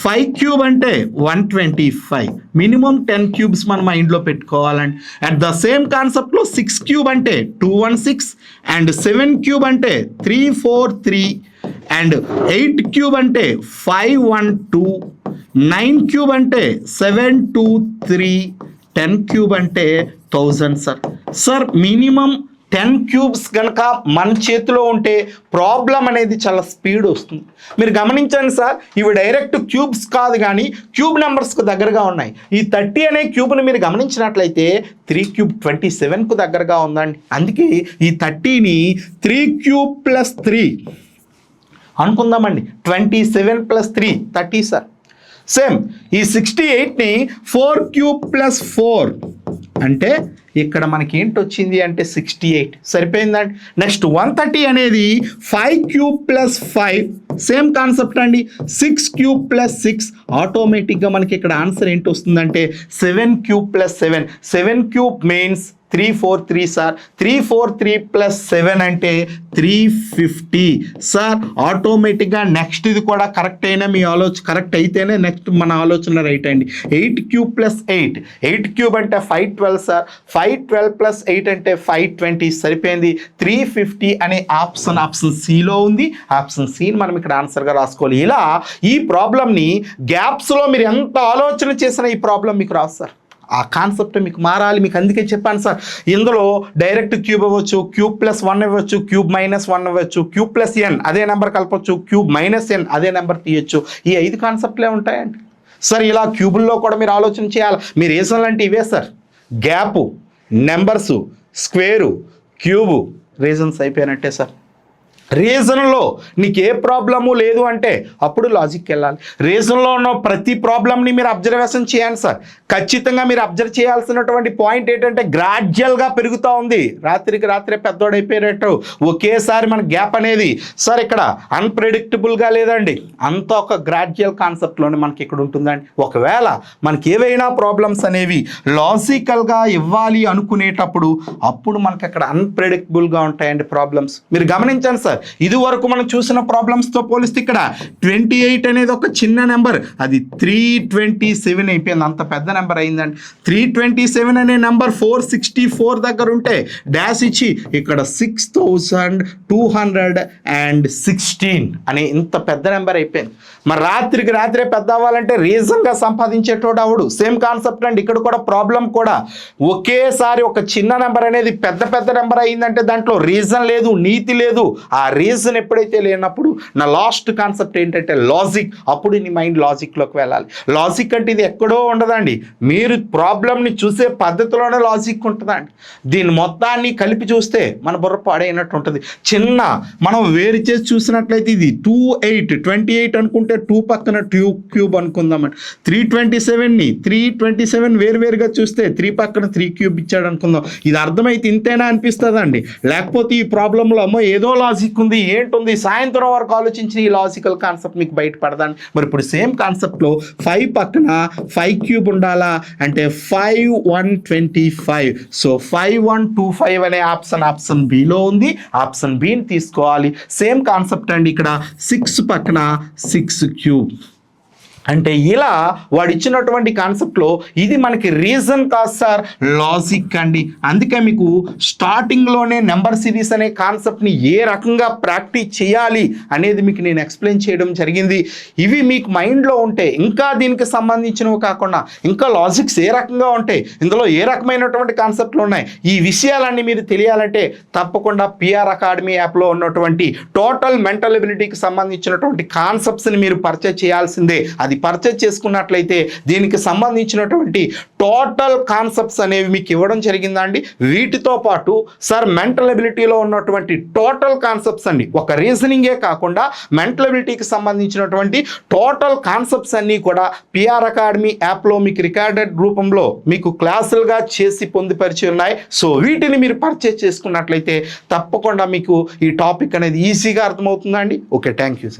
Speaker 1: 5 క్యూబ్ అంటే 125. మినిమం 10 క్యూబ్స్ మన మైండ్లో పెట్టుకోవాలండి. అట్ ద సేమ్ కాన్సెప్ట్లో 6 క్యూబ్ అంటే 216 అండ్ 7 క్యూబ్ అంటే 343 అండ్ 8 క్యూబ్ అంటే 512, 9 క్యూబ్ అంటే 723, 10 క్యూబ్ అంటే 1000 సార్. సార్ మినిమం 10 క్యూబ్స్ కనుక మన చేతిలో ఉంటే ప్రాబ్లం అనేది చాలా స్పీడ్ వస్తుంది. మీరు గమనించండి సార్, ఇవి డైరెక్ట్ క్యూబ్స్ కాదు కానీ క్యూబ్ నెంబర్స్కు దగ్గరగా ఉన్నాయి. ఈ 30 అనే క్యూబ్ని మీరు గమనించినట్లయితే 3 క్యూబ్ 27కు దగ్గరగా ఉందండి. అందుకే ఈ 30ని 3 క్యూబ్ + 3 అనుకుందామండి. 27 + 3 30 సార్. సేమ్ ఈ 68ని 4 క్యూబ్ + 4 అంటే ఇక్కడ మనకి ఏంటి వచ్చింది అంటే 68 సరిపోయిందండి. నెక్స్ట్ 130 అనేది 5 క్యూబ్ ప్లస్ 5 సేమ్ కాన్సెప్ట్ అండి. 6 క్యూబ్ ప్లస్ 6 ఆటోమేటిక్గా మనకి ఇక్కడ ఆన్సర్ ఏంటి వస్తుందంటే 7 cube plus 7. 7 cube means 343 sir. 343 plus 7 అంటే 350 సార్. ఆటోమేటిక్గా నెక్స్ట్ ఇది కూడా కరెక్ట్ అయినా మీ ఆలోచన కరెక్ట్ అయితేనే నెక్స్ట్ మన ఆలోచన రైట్ అండి. 8 క్యూబ్ ప్లస్ 8. 8 క్యూబ్ అంటే 512 సార్. 512 ప్లస్ 8 అంటే 520 సరిపోయింది. 350 అనే ఆప్షన్ సిలో ఉంది. ఆప్షన్ సిని మనం ఇక్కడ ఆన్సర్గా రాసుకోవాలి. ఇలా ఈ ప్రాబ్లమ్ని గ్యాప్స్లో మీరు ఎంత ఆలోచన చేసినా ఈ ప్రాబ్లం మీకు రాదు సార్. ఆ కాన్సెప్ట్ మీకు మారాలి. మీకు అందుకే చెప్పాను సార్, ఇందులో డైరెక్ట్ క్యూబ్ అవ్వచ్చు, క్యూబ్ ప్లస్ 1 అవ్వచ్చు, క్యూబ్ మైనస్ 1 అవ్వచ్చు, క్యూబ్ ప్లస్ ఎన్ అదే నెంబర్ కలపచ్చు, క్యూబ్ మైనస్ ఎన్ అదే నెంబర్ తీయచ్చు. ఈ 5 కాన్సెప్ట్లే ఉంటాయండి సార్. ఇలా క్యూబుల్లో కూడా మీరు ఆలోచన చేయాలి. మీ రీజన్లు అంటే ఇవే sir, gap, numbers, square, cube, reasons అయిపోయినట్టే సార్. రీజన్లో నీకు ఏ ప్రాబ్లము లేదు అంటే అప్పుడు లాజిక్కి వెళ్ళాలి. రీజన్లో ఉన్న ప్రతి ప్రాబ్లమ్ని మీరు అబ్జర్వేషన్ చేయండి సార్. ఖచ్చితంగా మీరు అబ్జర్వ్ చేయాల్సినటువంటి పాయింట్ ఏంటంటే గ్రాడ్యువల్గా పెరుగుతూ ఉంది. రాత్రికి రాత్రే పెద్దోడైపోయినట్టు ఒకేసారి మన గ్యాప్ అనేది సార్ ఇక్కడ అన్ప్రెడిక్టబుల్గా లేదండి. అంత ఒక గ్రాడ్యువల్ కాన్సెప్ట్లోనే మనకి ఇక్కడ ఉంటుందండి. ఒకవేళ మనకి ఏవైనా ప్రాబ్లమ్స్ అనేవి లాజికల్గా ఇవ్వాలి అనుకునేటప్పుడు అప్పుడు మనకి అక్కడ అన్ప్రెడిక్టబుల్గా ఉంటాయండి ప్రాబ్లమ్స్. మీరు గమనించండి సార్, ఇది వరకు మనం చూసిన ప్రాబ్లమ్స్తో పోలిస్తే ఇక్కడ 28 అనేది ఒక చిన్న నెంబర్, అది 327 అయిపోయింది. అంత పెద్ద నెంబర్ అయిందండి. 327 అనే నెంబర్ 464 దగ్గర ఉంటే డాష్ ఇచ్చి ఇక్కడ 6216 అనే ఇంత పెద్ద నెంబర్ అయిపోయింది. మరి రాత్రికి రాత్రే పెద్ద అవ్వాలంటే రీజన్గా సంపాదించేటోడు అవడు. సేమ్ కాన్సెప్ట్ అండి. ఇక్కడ కూడా ప్రాబ్లం కూడా ఒకేసారి ఒక చిన్న నెంబర్ అనేది పెద్ద పెద్ద నెంబర్ అయిందంటే దాంట్లో రీజన్ లేదు, నీతి లేదు. ఆ రీజన్ ఎప్పుడైతే లేనప్పుడు నా లాస్ట్ కాన్సెప్ట్ ఏంటంటే లాజిక్. అప్పుడు నీ మైండ్ లాజిక్లోకి వెళ్ళాలి. లాజిక్ అంటే ఇది ఎక్కడో ఉండదండి, మీరు ప్రాబ్లమ్ని చూసే పద్ధతిలోనే లాజిక్ ఉంటుందండి. దీన్ని మొత్తాన్ని కలిపి చూస్తే మన బుర్ర పాడైనట్టు ఉంటుంది. చిన్న మనం వేరు చేసి చూసినట్లయితే ఇది 28 అనుకుంటే 2 పక్కన 2 క్యూబ్ అనుకుందామండి. 327ని 327 వేరువేరుగా చూస్తే 3 పక్కన 3 క్యూబ్ ఇచ్చాడు అనుకుందాం. ఇది అర్థమైతే ఇంతేనా అనిపిస్తుందండి. లేకపోతే ఈ ప్రాబ్లంలో అమ్మో ఏదో లాజిక్ ఉంది, ఏంటుంది, సాయంత్రం వరకు ఆలోచించిన ఈ లాజికల్ కాన్సెప్ట్ మీకు బయటపడదండి. మరి ఇప్పుడు సేమ్ కాన్సెప్ట్లో 5 పక్కన 5 క్యూబ్ ఉండాలా అంటే 5125. సో 5125 అనే ఆప్షన్ బిలో ఉంది. ఆప్షన్ బిని తీసుకోవాలి. సేమ్ కాన్సెప్ట్ అండి. ఇక్కడ 6 పక్కన 6 క్యూబ్ అంటే ఇలా వాడు ఇచ్చినటువంటి కాన్సెప్ట్లో ఇది మనకి రీజన్ కాదు సార్, లాజిక్ అండి. అందుకే మీకు స్టార్టింగ్లోనే నెంబర్ సిరీస్ అనే కాన్సెప్ట్ని ఏ రకంగా ప్రాక్టీస్ చేయాలి అనేది మీకు నేను ఎక్స్ప్లెయిన్ చేయడం జరిగింది. ఇవి మీకు మైండ్లో ఉంటే ఇంకా దీనికి సంబంధించినవి కాకుండా ఇంకా లాజిక్స్ ఏ రకంగా ఉంటాయి, ఇందులో ఏ రకమైనటువంటి కాన్సెప్ట్లు ఉన్నాయి, ఈ విషయాలన్నీ మీరు తెలియాలంటే తప్పకుండా పిఆర్ అకాడమీ యాప్లో ఉన్నటువంటి టోటల్ మెంటల్ ఎబిలిటీకి సంబంధించినటువంటి కాన్సెప్ట్స్ని మీరు పర్చేజ్ చేయాల్సిందే. అది పర్చేజ్ చేసుకున్నట్లయితే దీనికి సంబంధించినటువంటి టోటల్ కాన్సెప్ట్స్ అనేవి మీకు ఇవ్వడం జరిగిందండి. వీటితో పాటు సార్ మెంటల్ ఎబిలిటీలో ఉన్నటువంటి టోటల్ కాన్సెప్ట్స్ అండి, ఒక రీజనింగే కాకుండా మెంటల్ ఎబిలిటీకి సంబంధించినటువంటి టోటల్ కాన్సెప్ట్స్ అన్నీ కూడా పిఆర్ అకాడమీ యాప్లో మీకు రికార్డెడ్ రూపంలో మీకు క్లాసులుగా చేసి పొందుపరిచి ఉన్నాయి. సో వీటిని మీరు పర్చేజ్ చేసుకున్నట్లయితే తప్పకుండా మీకు ఈ టాపిక్ అనేది ఈజీగా అర్థమవుతుందండి. Okay, thank you sir.